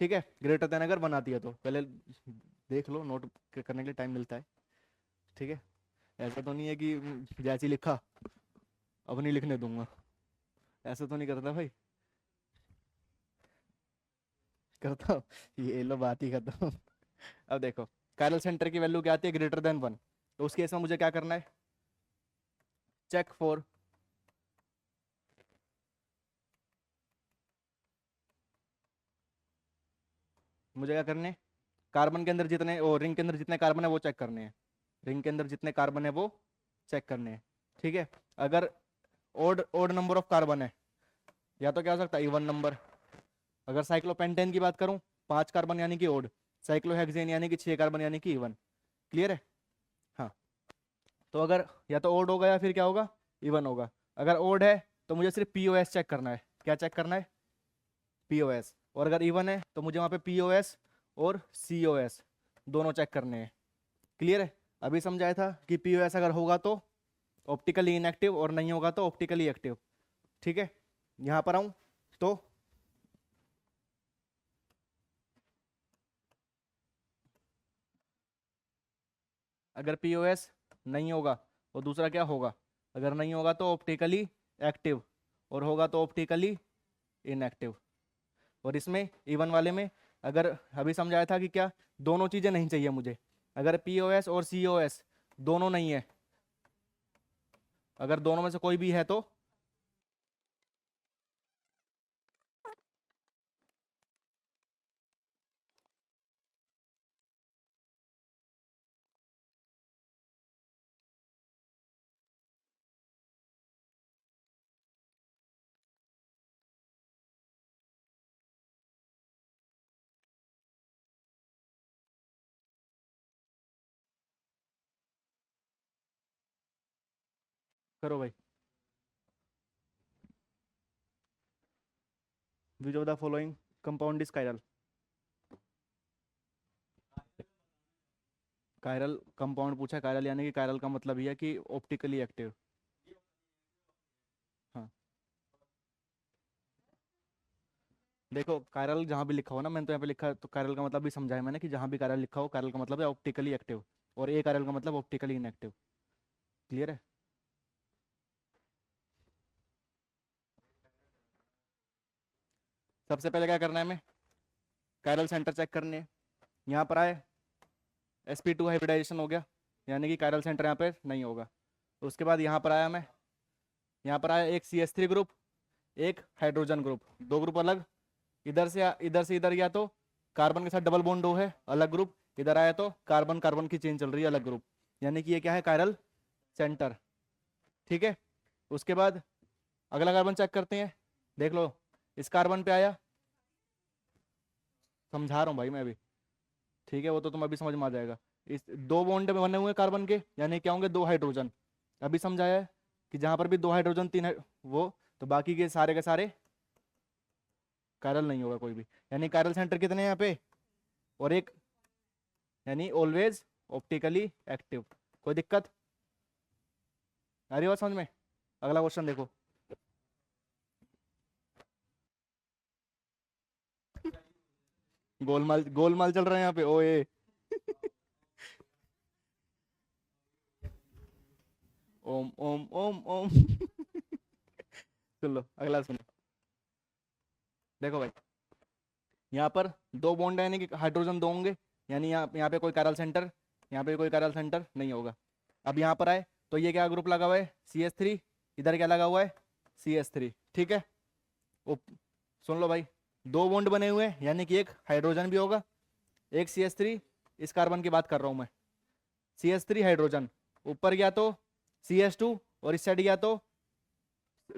ठीक है, ग्रेटर देन अगर 1 आती है तो पहले देख लो, नोट करने के लिए टाइम मिलता है, ठीक है। ऐसा तो नहीं है कि जैसे ही लिखा अब नहीं लिखने दूंगा, ऐसा तो नहीं करता भाई, करता हूँ। ये लो बात ही खत्म। अब देखो, कायरल सेंटर की वैल्यू क्या आती है, ग्रेटर देन 1, तो उस केस में मुझे क्या करना है, चेक फॉर मुझे क्या करने, कार्बन के अंदर जितने ओ रिंग के अंदर जितने कार्बन है वो चेक करने हैं, रिंग के अंदर जितने कार्बन है वो चेक करने हैं। ठीक है, अगर odd odd number of carbon है, या तो क्या हो सकता है इवन नंबर। अगर साइक्लोपेंटेन की बात करूं, 5 कार्बन यानी कि ओड, साइक्लोहेक्सेन यानी कि 6 कार्बन यानी कि इवन। क्लियर है? हाँ, तो अगर या तो ओड होगा या फिर क्या होगा, इवन होगा। अगर ओड है तो मुझे सिर्फ पीओएस चेक करना है। क्या चेक करना है? पीओएस। और अगर इवन है तो मुझे वहां पे पीओएस और सीओएस दोनों चेक करने हैं। क्लियर है? अभी समझाया था कि पीओएस अगर होगा तो ऑप्टिकली इनएक्टिव और नहीं होगा तो ऑप्टिकली एक्टिव। ठीक है, यहां पर आऊं तो अगर पीओएस नहीं होगा और दूसरा क्या होगा, अगर नहीं होगा तो ऑप्टिकली एक्टिव और होगा तो ऑप्टिकली इनएक्टिव। और इसमें इवन वाले में अगर अभी समझाया था कि क्या दोनों चीजें नहीं चाहिए मुझे, अगर पीओएस और सीओएस दोनों नहीं है, अगर दोनों में से कोई भी है तो करो भाई। विच of the following compound is chiral? Chiral compound पूछा, कायरल यानी कि कायरल का मतलब ही है कि ऑप्टिकली एक्टिव। हाँ, देखो कायरल जहाँ भी लिखा हो ना, मैंने तो यहाँ पे लिखा है, तो कायरल का मतलब भी समझाया मैंने कि जहाँ भी कायरल लिखा हो, कायरल का मतलब है ऑप्टिकली एक्टिव, और ए कायरल का मतलब ऑप्टिकली इनएक्टिव। क्लियर है? सबसे पहले क्या करना है हमें, कायरल सेंटर चेक करने हैं। यहाँ पर आए sp2 हाइब्रिडाइजेशन हो गया, यानी कि कायरल सेंटर यहाँ पे नहीं होगा। उसके बाद यहाँ पर आया मैं, यहाँ पर आया एक CH3 ग्रुप, एक हाइड्रोजन ग्रुप, दो ग्रुप अलग। इधर से इधर गया तो कार्बन के साथ डबल बॉन्ड हो है, अलग ग्रुप। इधर आया तो कार्बन कार्बन की चेन चल रही है, अलग ग्रुप। यानी कि ये क्या है, कायरल सेंटर। ठीक है, उसके बाद अगला कार्बन चेक करते हैं। देख लो, इस कार्बन पे आया, समझा रहा हूँ भाई मैं अभी। ठीक है, वो तो तुम अभी समझ में आ जाएगा। इस दो बॉन्ड बने हुए कार्बन के, यानी क्या होंगे, दो हाइड्रोजन। अभी समझाया है कि जहां पर भी दो हाइड्रोजन वो, तो बाकी के सारे कायरल नहीं होगा कोई भी। यानी कायरल सेंटर कितने हैं यहाँ पे, और एक, यानी ऑलवेज ऑप्टिकली एक्टिव। कोई दिक्कत आ रही है बात समझ में? अगला क्वेश्चन देखो। गोलमाल गोलमाल चल रहा है यहाँ पे, ओए। ओम ओम ओम ओम। चलो अगला सुनो। देखो भाई, यहाँ पर दो बॉन्ड है, यानी कि हाइड्रोजन दो होंगे, यानी यहाँ पे कोई कायरल सेंटर, यहाँ पे कोई कायरल सेंटर नहीं होगा। अब यहाँ पर आए तो ये क्या ग्रुप लगा हुआ है, CH3। इधर क्या लगा हुआ है, CH3। ठीक है, उप- सुन लो भाई, दो बॉन्ड बने हुए हैं, यानी कि एक हाइड्रोजन भी होगा, एक CH3। इस कार्बन की बात कर रहा हूँ मैं, CH3 हाइड्रोजन। ऊपर गया तो CH2, और इस साइड गया तो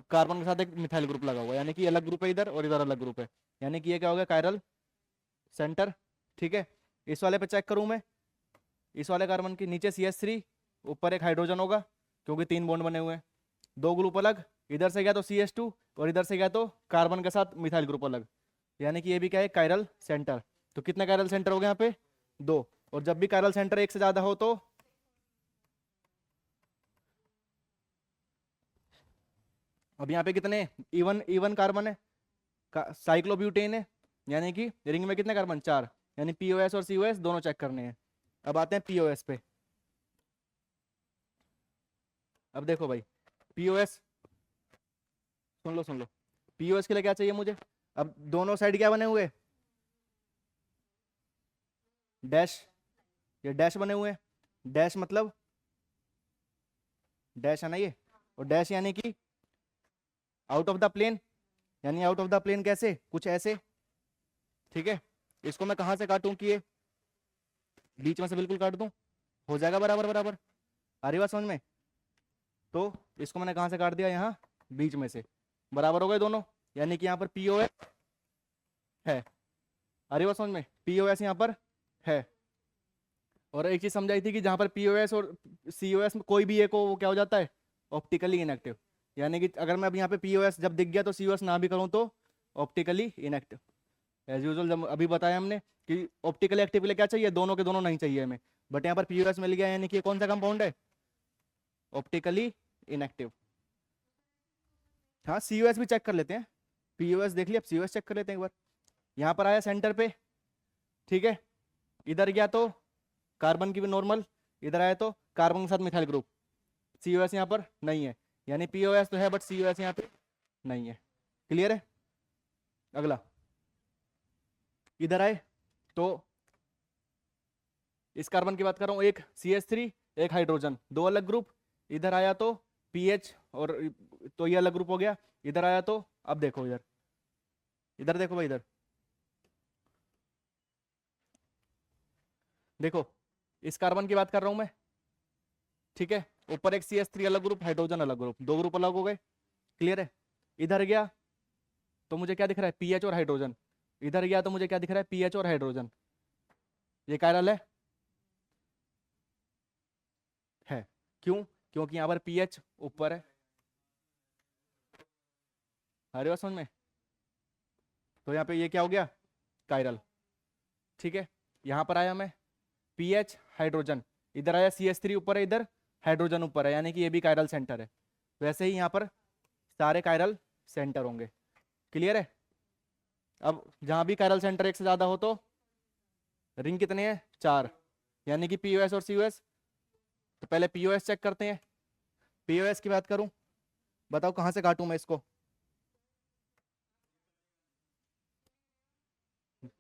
कार्बन के साथ एक मिथाइल ग्रुप लगा हुआ है, यानी कि अलग ग्रुप है इधर और इधर अलग ग्रुप है। यानी कि ये क्या हो गया, कायरल सेंटर। ठीक है, इस वाले पे चेक करूं मैं, इस वाले कार्बन के नीचे CH3, ऊपर एक हाइड्रोजन होगा, क्योंकि तीन बॉन्ड बने हुए हैं। दो ग्रुप अलग, इधर से गया तो CH2, और इधर से गया तो कार्बन के साथ मिथाइल ग्रुप अलग। यानी कि ये भी क्या है, कायरल सेंटर। तो कितने कायरल सेंटर हो गए यहाँ पे, दो। और जब भी कायरल सेंटर एक से ज्यादा हो तो, अब यहाँ पे कितने, इवन इवन कार्बन है, साइक्लोब्यूटेन है, यानी कि रिंग में कितने कार्बन, चार। यानी पीओएस और सीओएस दोनों चेक करने हैं। अब आते हैं पीओएस पे। अब देखो भाई, पीओएस, सुन लो सुन लो, पीओएस के लिए क्या चाहिए मुझे। अब दोनों साइड क्या बने हुए, डैश, ये डैश बने हुए हैं। डैश मतलब, डैश है ना ये, और डैश यानी कि आउट ऑफ द प्लेन। यानी आउट ऑफ द प्लेन कैसे, कुछ ऐसे। ठीक है, इसको मैं कहाँ से काटूं कि ये बीच में से बिल्कुल काट दूं, हो जाएगा बराबर बराबर, आ रही बात समझ में। तो इसको मैंने कहाँ से काट दिया, यहाँ बीच में से, बराबर हो गए दोनों, यानी कि यहाँ पर POS है, आ रही बात समझ में, POS यहाँ पर है। और एक चीज समझाई थी कि जहाँ पर POS और COS में कोई भी एक हो वो क्या हो जाता है, ऑप्टिकली इनएक्टिव। यानी कि अगर मैं अब यहाँ पे POS जब दिख गया तो COS ना भी करूँ तो ऑप्टिकली इनएक्टिव। एज यूजुअल जब अभी बताया हमने कि ऑप्टिकली एक्टिव के लिए क्या चाहिए, दोनों के दोनों नहीं चाहिए हमें, बट यहाँ पर POS मिल गया, यानी कि कौन सा कंपाउंड है, ऑप्टिकली इनएक्टिव। हाँ COS भी चेक कर लेते हैं, POS देख लिया, अब COS चेक कर लेते हैं एक बार। यहाँ पर आया सेंटर पे, ठीक है, इधर गया तो कार्बन की भी नॉर्मल, इधर आया तो कार्बन के साथ मिथाइल ग्रुप, COS यहाँ पर नहीं है, यानी POS तो है बट COS यहाँ पे नहीं है। क्लियर है। अगला इधर आए तो इस कार्बन की बात कर रहा हूँ, एक CH3 एक हाइड्रोजन, दो अलग ग्रुप, इधर आया तो PH और तो ये अलग ग्रुप हो गया, इधर आया तो अब देखो इधर, इधर देखो भाई, इधर देखो, इस कार्बन की बात कर रहा हूं मैं, ठीक है, ऊपर एक CH3 अलग ग्रुप, हाइड्रोजन अलग ग्रुप, दो ग्रुप अलग हो गए। क्लियर है। इधर गया तो मुझे क्या दिख रहा है, PH और हाइड्रोजन, इधर गया तो मुझे क्या दिख रहा है, PH और हाइड्रोजन, ये कायरल है। क्यों, क्योंकि यहाँ पर PH ऊपर है, हरे बात समझ में, तो यहाँ पे ये क्या हो गया, कायरल। ठीक है, यहाँ पर आया मैं, PH हाइड्रोजन, इधर आया CH3 ऊपर है, इधर हाइड्रोजन ऊपर है, यानी कि ये भी कायरल सेंटर है। वैसे ही यहाँ पर सारे कायरल सेंटर होंगे। क्लियर है। अब जहां भी कायरल सेंटर एक से ज्यादा हो तो रिंग कितने हैं, 4, यानी कि POS और COS। तो पहले POS चेक करते हैं। POS की बात करूं, बताओ कहां से काटूं मैं इसको,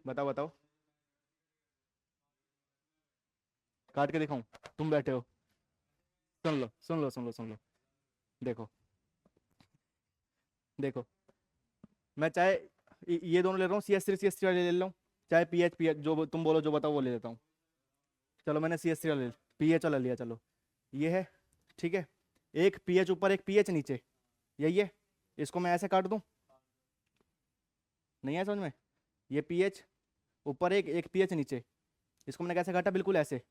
बताओ बताओ, काट के दिखाऊं, तुम बैठे हो, सुन लो सुन लो सुन लो सुन लो, देखो देखो, मैं चाहे ये दोनों ले रहा हूँ, CH3 वाले ले लेता हूँ, चाहे PH जो तुम बोलो, जो बताओ वो ले लेता हूँ। चलो मैंने CH3 वाला PH वाला लिया, चलो ये है, ठीक है, एक PH ऊपर एक PH नीचे, यही है। इसको मैं ऐसे काट दूं, नहीं है समझ में, ये PH ऊपर एक PH नीचे, इसको मैंने कैसे काटा, बिल्कुल ऐसे।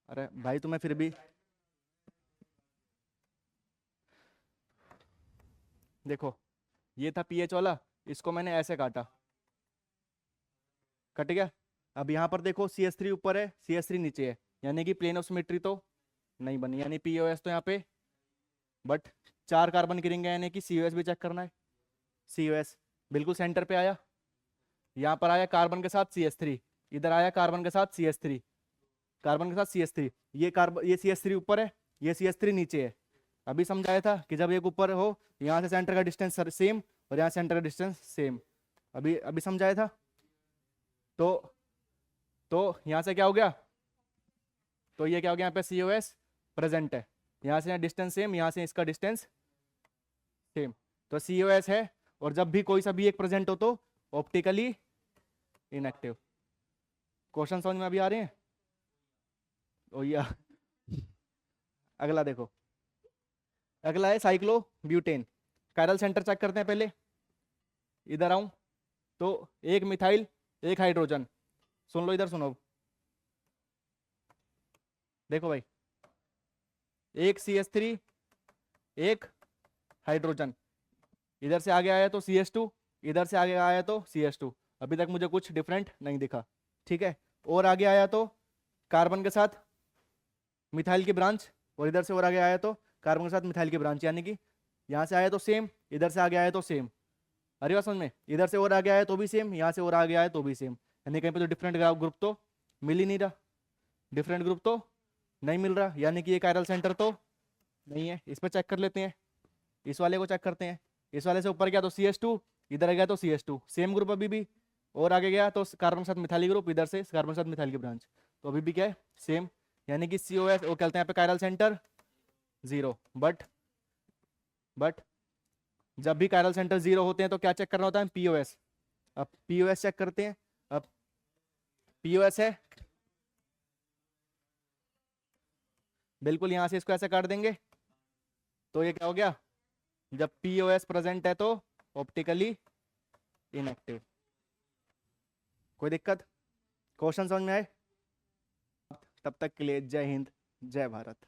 अरे भाई तुम्हें फिर भी, देखो ये था PH वाला, इसको मैंने ऐसे काटा, कट गया। अब यहाँ पर देखो CH3 ऊपर है CH3 नीचे है, यानी कि प्लेन ऑफ सिमेट्री तो नहीं बनी, यानी POS तो यहाँ पे, बट 4 कार्बन की रिंग है, यानी कि COS भी चेक करना है। COS बिल्कुल सेंटर पे आया, यहाँ पर आया कार्बन के साथ CH3, इधर आया कार्बन के साथ CH3, कार्बन के साथ CH3, ये कार्बन ये CH3 ऊपर है, ये CH3 नीचे है। अभी समझाया था कि जब एक ऊपर हो, यहाँ से सेंटर का डिस्टेंस सेम और यहाँ सेंटर का डिस्टेंस सेम, अभी अभी समझाया था। तो यहाँ से क्या हो गया, तो ये क्या हो गया, यहाँ पे COS प्रेजेंट है, यहाँ से डिस्टेंस सेम, यहाँ से इसका डिस्टेंस सेम, तो COS है। और जब भी कोई सा भी एक प्रेजेंट हो तो ऑप्टिकली इनएक्टिव। क्वेश्चन समझ में अभी आ रहे हैं। ओ या अगला देखो, अगला है cyclobutane. Chiral centre check करते हैं पहले, इधर आऊं तो एक मिथाइल एक हाइड्रोजन, सुन लो इधर सुनो, देखो भाई, एक CH3 एक हाइड्रोजन, इधर से आगे आया तो CH2, इधर से आगे आया तो CH2, अभी तक मुझे कुछ डिफरेंट नहीं दिखा। ठीक है, और आगे आया तो कार्बन के साथ मिथाइल की ब्रांच, और इधर से और आगे आया तो कार्बन के साथ मिथाइल की ब्रांच, यानी कि यहाँ से आया तो सेम, इधर से आगे आया तो सेम। अरे बात समझ में, इधर से और आगे आया तो भी सेम, यहाँ से और आगे आया तो भी सेम, यानी कहीं पे तो डिफरेंट ग्रुप तो मिल ही नहीं रहा, डिफरेंट ग्रुप तो नहीं मिल रहा, यानी कि ये कायरल सेंटर तो नहीं है। इस पर चेक कर लेते हैं, इस वाले को चेक करते हैं, इस वाले से ऊपर गया तो CH2, इधर गया तो CH2 सेम ग्रुप अभी भी, और आगे गया तो कार्बन के साथ मिथाइल ग्रुप, इधर से कार्बन के साथ मिथाइल की ब्रांच, तो अभी भी क्या है, सेम, यानी कि COS वो कहते हैं यहाँ पे कायरल सेंटर 0। बट जब भी कायरल सेंटर 0 होते हैं तो क्या चेक करना होता है, POS। अब पीओएस चेक करते हैं। अब पीओएस है, बिल्कुल यहां से इसको ऐसे काट देंगे, तो ये क्या हो गया, जब पीओएस प्रेजेंट है तो ऑप्टिकली इनएक्टिव। कोई दिक्कत? क्वेश्चन समझ में आए? तब तक के लिए जय हिंद, जय भारत।